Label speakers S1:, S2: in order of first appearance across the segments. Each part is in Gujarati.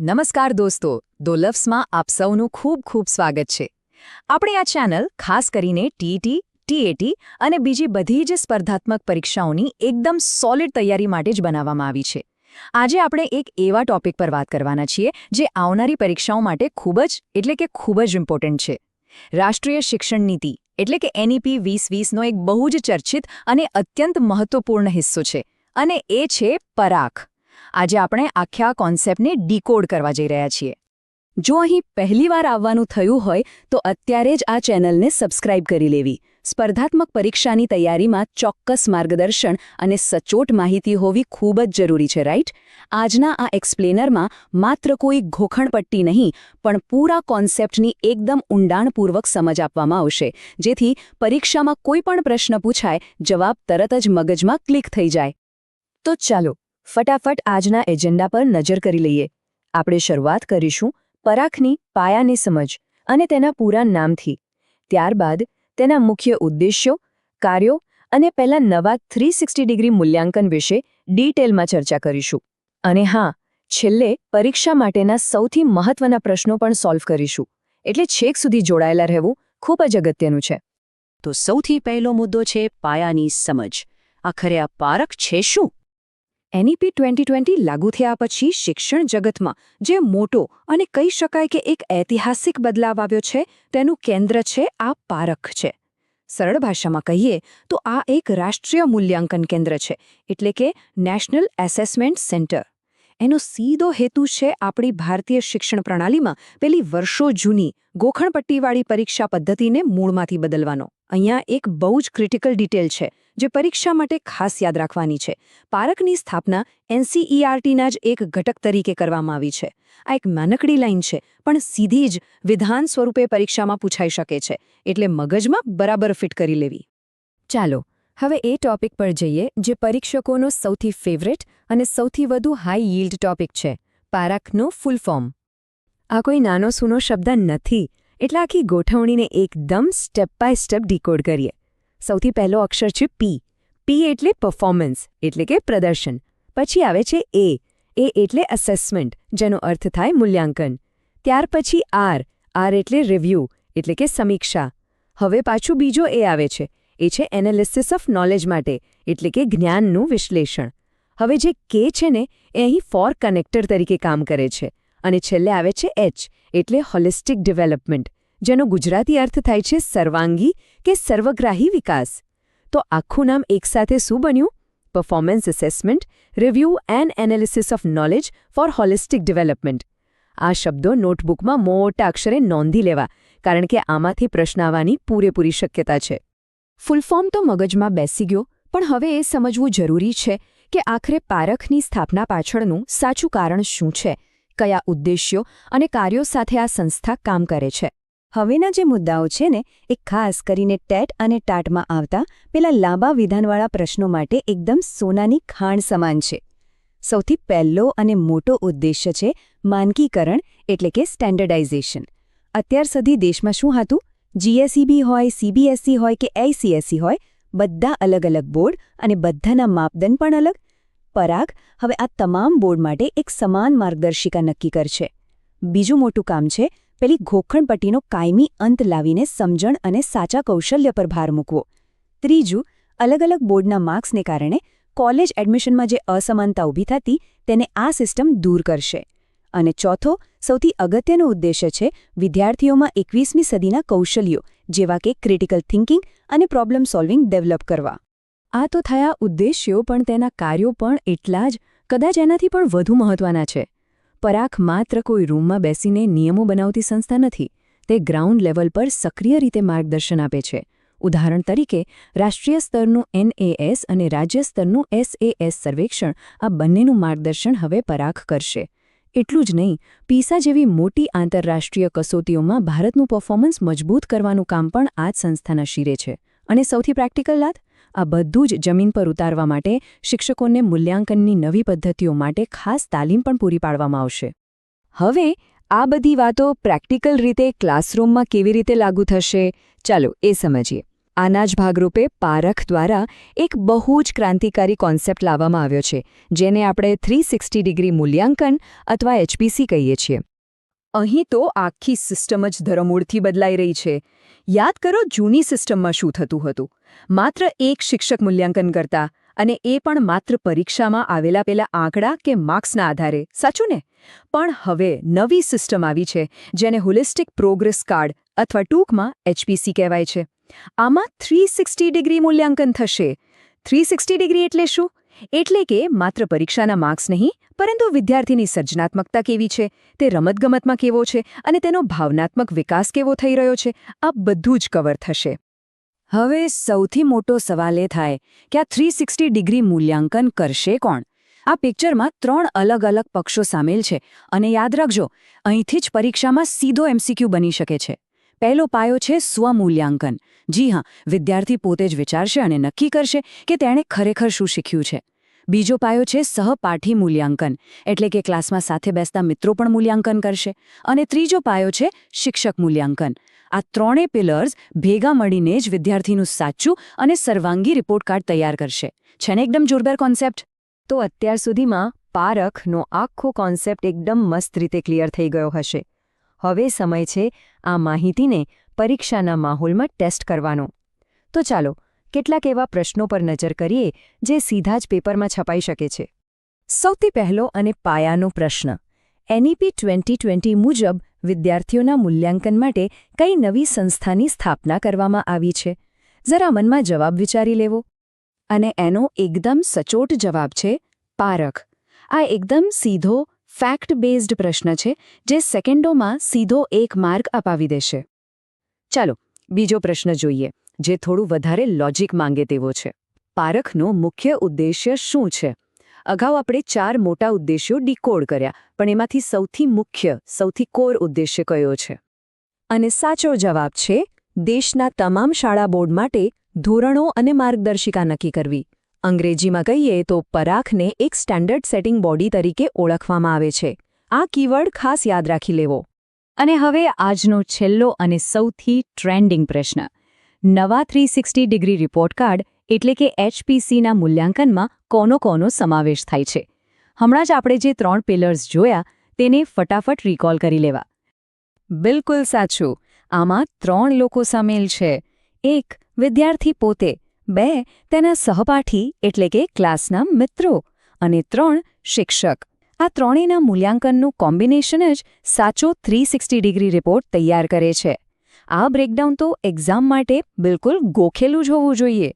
S1: નમસ્કાર દોસ્તો, દોલફ્સમાં આપ સૌનું ખૂબ ખૂબ સ્વાગત છે. આપણી આ ચેનલ ખાસ કરીને ટીઈટી, ટીએટી અને બીજી બધી જ સ્પર્ધાત્મક પરીક્ષાઓની એકદમ સોલિડ તૈયારી માટે જ બનાવવામાં આવી છે. આજે આપણે એક એવા ટોપિક પર વાત કરવાના છીએ જે આવનારી પરીક્ષાઓ માટે ખૂબ જ ઇમ્પોર્ટન્ટ છે. રાષ્ટ્રીય શિક્ષણ નીતિ એટલે કે એનઈપી 2020નો એક બહુ જ ચર્ચિત અને અત્યંત મહત્વપૂર્ણ હિસ્સો છે, અને એ છે પરાખ. આજે આપણે આખા કોન્સેપ્ટને ડીકોડ કરવા જઈ રહ્યા છીએ.
S2: જો અહીં પહેલીવાર આવવાનું થયું હોય તો અત્યારે જ આ ચેનલને સબસ્ક્રાઇબ કરી લેવી. સ્પર્ધાત્મક પરીક્ષાની તૈયારીમાં ચોક્કસ માર્ગદર્શન અને સચોટ માહિતી હોવી ખૂબ જ જરૂરી છે, રાઈટ? આજના આ એક્સપ્લેનરમાં માત્ર કોઈ ઘોખણપટ્ટી નહીં પણ પૂરા કોન્સેપ્ટની એકદમ ઊંડાણપૂર્વક સમજ આપવામાં આવશે, જેથી પરીક્ષામાં કોઈ પણ પ્રશ્ન પૂછાય જવાબ તરત જ મગજમાં ક્લિક થઈ જાય. તો ચાલો ફટાફટ આજના એજન્ડા પર નજર કરી લઈએ. આપણે શરૂઆત કરીશું પરાખની પાયાની સમજ અને તેના પૂરા નામથી. ત્યારબાદ તેના મુખ્ય ઉદ્દેશ્યો, કાર્યો અને પહેલા નવા 360 ડિગ્રી મૂલ્યાંકન વિશે ડિટેલમાં ચર્ચા કરીશું. અને હા, છેલ્લે પરીક્ષા માટેના સૌથી મહત્વના પ્રશ્નો પણ સોલ્વ કરીશું. એટલે છેક સુધી જોડાયેલા રહેવું ખૂબ જ અગત્યનું છે.
S3: તો સૌથી પહેલો મુદ્દો છે પાયાની સમજ. આખરે આ પારખ છે શું?
S2: એનઈપી 2020 લાગુ થયા પછી શિક્ષણ જગતમાં જે મોટો અને કહી શકાય કે એક ઐતિહાસિક બદલાવ આવ્યો છે તેનું કેન્દ્ર છે આ પારખ છે. સરળ ભાષામાં કહીએ તો આ એક રાષ્ટ્રીય મૂલ્યાંકન કેન્દ્ર છે, એટલે કે નેશનલ એસેસમેન્ટ સેન્ટર. એનો સીધો હેતુ છે આપણી ભારતીય શિક્ષણ પ્રણાલીમાં પેલી વર્ષો જૂની ગોખણપટ્ટીવાળી પરીક્ષા પદ્ધતિને મૂળમાંથી બદલવાનો. અહીંયા એક બહુ જ ક્રિટિકલ ડિટેલ છે જે પરીક્ષા માટે ખાસ યાદ રાખવાની છે. પારખની સ્થાપના એનસીઈઆરટીના જ એક ઘટક તરીકે કરવામાં આવી છે. આ એક નાનકડી લાઈન છે, પણ સીધી જ વિધાન સ્વરૂપે પરીક્ષામાં પૂછાઈ શકે છે, એટલે મગજમાં બરાબર ફિટ કરી લેવી.
S1: ચાલો હવે એ ટોપિક પર જઈએ જે પરીક્ષકોનો સૌથી ફેવરેટ અને સૌથી વધુ હાઈ yieldટોપિક છે, પારખનું ફૂલ ફોર્મ. આ કોઈ નાનો સૂનો શબ્દ નથી, એટલે આખી ગોઠવણીને એકદમ સ્ટેપ બાય સ્ટેપ ડીકોડ કરીએ. સૌથી પહેલો અક્ષર છે પી. પી એટલે પરફોર્મન્સ, એટલે કે પ્રદર્શન. પછી આવે છે એ એટલે અસેસમેન્ટ, જેનો અર્થ થાય મૂલ્યાંકન. ત્યાર પછી આર એટલે રિવ્યૂ, એટલે કે સમીક્ષા. હવે પાછું બીજો એ આવે છે, એ છે એનાલિસિસ ઓફ નોલેજ માટે, એટલે કે જ્ઞાનનું વિશ્લેષણ. હવે જે કે છે ને એ અહીં ફોર કનેક્ટર તરીકે કામ કરે છે. અને છેલ્લે આવે છે એચ, એટલે હોલિસ્ટિક ડેવલપમેન્ટ, જેનો ગુજરાતી અર્થ થાય છે સર્વાંગી કે સર્વગ્રાહી વિકાસ. તો આખું નામ એકસાથે શું બન્યું? Performance assessment, review and analysis of knowledge four holistic development. આ શબ્દો નોટબુકમાં મોટા અક્ષરે નોંધી લેવા, કારણ કે આમાંથી પ્રશ્ન આવવાની પૂરેપૂરી શક્યતા છે. ફૂલ ફોર્મ તો મગજમાં બેસી ગયો, પણ હવે એ સમજવું જરૂરી છે કે આખરે પારખની સ્થાપના પાછળનું સાચું કારણ શું છે, કયા ઉદ્દેશ્યો અને કાર્યો સાથે આ સંસ્થા કામ કરે છે. હવેના જે મુદ્દાઓ છે ને એ ખાસ કરીને ટેટ અને ટાટમાં આવતા પેલા લાંબા વિધાનવાળા પ્રશ્નો માટે એકદમ સોનાની ખાણ સમાન છે. સૌથી પહેલો અને મોટો ઉદ્દેશ્ય છે માનકીકરણ, એટલે કે સ્ટેન્ડર્ડાઇઝેશન. અત્યાર સુધી દેશમાં શું હતું? જીએસઈબી હોય, સીબીએસઈ હોય કે આઈસીએસઈ હોય, બધા અલગ અલગ બોર્ડ અને બધાના માપદંડ પણ અલગ. પરાખ હવે આ તમામ બોર્ડ માટે એક સમાન માર્ગદર્શિકા નક્કી કરશે. બીજું મોટું કામ છે પેલી ઘોખણપટ્ટીનો કાયમી અંત લાવીને સમજણ અને સાચા કૌશલ્ય પર ભાર મૂકવો. ત્રીજું, અલગ અલગ બોર્ડના માર્ક્સને કારણે કોલેજ એડમિશનમાં જે અસમાનતા ઊભી થતી તેને આ સિસ્ટમ દૂર કરશે. અને ચોથો, સૌથી અગત્યનો ઉદ્દેશ્ય છે વિદ્યાર્થીઓમાં 21મી સદીના કૌશલ્યો જેવા કે ક્રિટિકલ થિંકિંગ અને પ્રોબ્લેમ સોલ્વિંગ ડેવલપ કરવા. આ તો થયા ઉદ્દેશ્યો, પણ તેના કાર્યો પણ એટલા જ, કદાચ એનાથી પણ વધુ મહત્વના છે. પરાખ માત્ર કોઈ રૂમમાં બેસીને નિયમો બનાવતી સંસ્થા નથી. તે ગ્રાઉન્ડ લેવલ પર સક્રિય રીતે માર્ગદર્શન આપે છે. ઉદાહરણ તરીકે, રાષ્ટ્રીય સ્તરનું NAS અને રાજ્ય સ્તરનું SAS સર્વેક્ષણ, આ બંનેનું માર્ગદર્શન હવે પરાખ કરશે. એટલું જ નહીં, પીસા જેવી મોટી આંતરરાષ્ટ્રીય કસોટીઓમાં ભારતનું પરફોર્મન્સ મજબૂત કરવાનું કામ પણ આ જ સંસ્થાના શિરે છે. અને સૌથી પ્રેક્ટિકલ વાત, આ બધું જ જમીન પર ઉતારવા માટે શિક્ષકોને મૂલ્યાંકનની નવી પદ્ધતિઓ માટે ખાસ તાલીમ પણ પૂરી પાડવામાં આવશે. હવે આ બધી વાતો પ્રેક્ટિકલ રીતે ક્લાસરૂમમાં કેવી રીતે લાગુ થશે, ચાલો એ સમજીએ. આના જ ભાગરૂપે પારખ દ્વારા એક બહુ જ ક્રાંતિકારી કોન્સેપ્ટ લાવવામાં આવ્યો છે, જેને આપણે 360 ડિગ્રી મૂલ્યાંકન અથવા HPC કહીએ છીએ.
S2: અહીં તો આખી સિસ્ટમ જ ધરમૂળથી બદલાઈ રહી છે. યાદ કરો જૂની સિસ્ટમમાં શું થતું હતું. માત્ર એક શિક્ષક મૂલ્યાંકન કરતા, અને એ પણ માત્ર પરીક્ષામાં આવેલા પેલા આંકડા કે માર્ક્સના આધારે, સાચું ને? પણ હવે નવી સિસ્ટમ આવી છે, જેને હોલિસ્ટિક પ્રોગ્રેસ કાર્ડ અથવા ટૂંકમાં HPC કહેવાય છે. આમાં 360 ડિગ્રી મૂલ્યાંકન થશે. 360 ડિગ્રી એટલે શું? એટલે કે માત્ર પરીક્ષાના માર્ક્સ નહીં, પરંતુ વિદ્યાર્થીની સર્જનાત્મકતા કેવી છે, તે રમતગમતમાં કેવો છે અને તેનો ભાવનાત્મક વિકાસ કેવો થઈ રહ્યો છે, આ બધું જ કવર થશે. હવે સૌથી મોટો સવાલ એ થાય કે આ 360 ડિગ્રી મૂલ્યાંકન કરશે કોણ? આ પિક્ચરમાં 3 અલગ અલગ પક્ષો સામેલ છે, અને યાદ રાખજો, અહીંથી જ પરીક્ષામાં સીધો MCQ બની શકે છે. પહેલો પાયો છે સ્વમૂલ્યાંકન. જી હા, વિદ્યાર્થી પોતે જ વિચારશે અને નક્કી કરશે કે તેણે ખરેખર શું શીખ્યું છે. બીજો પાયો છે સહપાઠી મૂલ્યાંકન, એટલે કે ક્લાસમાં સાથે બેસતા મિત્રો પણ મૂલ્યાંકન કરશે. અને ત્રીજો પાયો છે શિક્ષક મૂલ્યાંકન. આ ત્રણેય પિલર્સ ભેગા મળીને જ વિદ્યાર્થીનું સાચું અને સર્વાંગી રિપોર્ટ કાર્ડ તૈયાર કરશે. છે ને એકદમ જોરદાર કોન્સેપ્ટ?
S1: તો અત્યાર સુધીમાં પારખનો આખો કોન્સેપ્ટ એકદમ મસ્ત રીતે ક્લિયર થઈ ગયો હશે. હવે સમય છે આ માહિતીને પરીક્ષાના માહોલમાં ટેસ્ટ કરવાનો. તો ચાલો કેટલાક એવા પ્રશ્નો પર નજર કરીએ જે સીધા જ પેપરમાં છપાઈ શકે છે. સૌથી પહેલો અને પાયાનો પ્રશ્ન. NEP 2020 મુજબ વિદ્યાર્થીઓના મૂલ્યાંકન માટે કઈ નવી સંસ્થાની સ્થાપના કરવામાં આવી છે? જરા મનમાં જવાબ વિચારી લેવો. અને એનો એકદમ સચોટ જવાબ છે પારખ. આ એકદમ સીધો ફેક્ટ બેઝડ પ્રશ્ન છે, જે સેકન્ડોમાં સીધો 1 માર્ક અપાવી દેશે. ચાલો બીજો પ્રશ્ન જોઈએ, જે થોડું વધારે લોજિક માંગે તેવો છે. પારખનો મુખ્ય ઉદ્દેશ્ય શું છે? અગાઉ આપણે 4 મોટા ઉદ્દેશ્યો ડીકોડ કર્યા, પણ એમાંથી સૌથી મુખ્ય, સૌથી કોર ઉદ્દેશ્ય કયો છે? અને સાચો જવાબ છે દેશના તમામ શાળા બોર્ડ માટે ધોરણો અને માર્ગદર્શિકા નક્કી કરવી. અંગ્રેજીમાં કહીએ તો પરાખને એક સ્ટેન્ડર્ડ સેટિંગ બોડી તરીકે ઓળખવામાં આવે છે. આ કીવર્ડ ખાસ યાદ રાખી લેવો.
S3: અને હવે આજનો છેલ્લો અને સૌથી ટ્રેન્ડિંગ પ્રશ્ન. નવા 360 ડિગ્રી રિપોર્ટ કાર્ડ એટલે કે HPCના મૂલ્યાંકનમાં કોનો સમાવેશ થાય છે? હમણાં જ આપણે જે 3 પિલર્સ જોયા તેને ફટાફટ રિકોલ કરી લેવા.
S1: બિલકુલ સાચું. આમાં 3 લોકો સામેલ છે. 1 વિદ્યાર્થી પોતે, 2 તેના સહપાઠી એટલે કે ક્લાસના મિત્રો, અને 3 શિક્ષક. આ ત્રણેયના મૂલ્યાંકનનું કોમ્બિનેશન જ સાચો 360 ડિગ્રી રિપોર્ટ તૈયાર કરે છે. આ બ્રેકડાઉન તો એક્ઝામ માટે બિલકુલ ગોખેલું જ હોવું જોઈએ.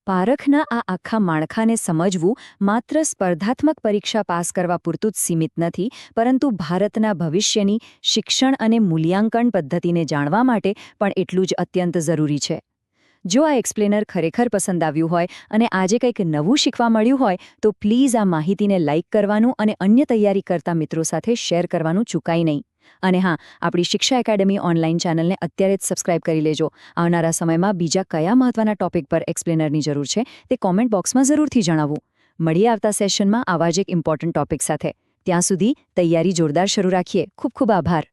S1: પારખના આ આખા માળખાને સમજવું માત્ર સ્પર્ધાત્મક પરીક્ષા પાસ કરવા પૂરતું જ સીમિત નથી, પરંતુ ભારતના ભવિષ્યની શિક્ષણ અને મૂલ્યાંકન પદ્ધતિને જાણવા માટે પણ એટલું જ અત્યંત જરૂરી છે. જો આ એક્સપ્લેનર ખરેખર પસંદ આવ્યું હોય અને આજે કંઈક નવું શીખવા મળ્યું હોય તો પ્લીઝ આ માહિતીને લાઇક કરવાનું અને અન્ય તૈયારી કરતા મિત્રો સાથે શેર કરવાનું ચૂકાય નહીં. અને હા, આપણી શિક્ષા એકેડમી ઓનલાઈન ચેનલને અત્યારે જ સબસ્ક્રાઇબ કરી લેજો. આવનારા સમયમાં બીજા કયા મહત્વના ટોપિક પર એક્સપ્લેનરની જરૂર છે તે કોમેન્ટ બોક્સમાં જરૂરથી જણાવવું. મળીએ આવતા સેશનમાં આવા જ એક ઇમ્પોર્ટન્ટ ટોપિક સાથે. ત્યાં સુધી તૈયારી જોરદાર શરૂ રાખીએ. ખૂબ ખૂબ આભાર.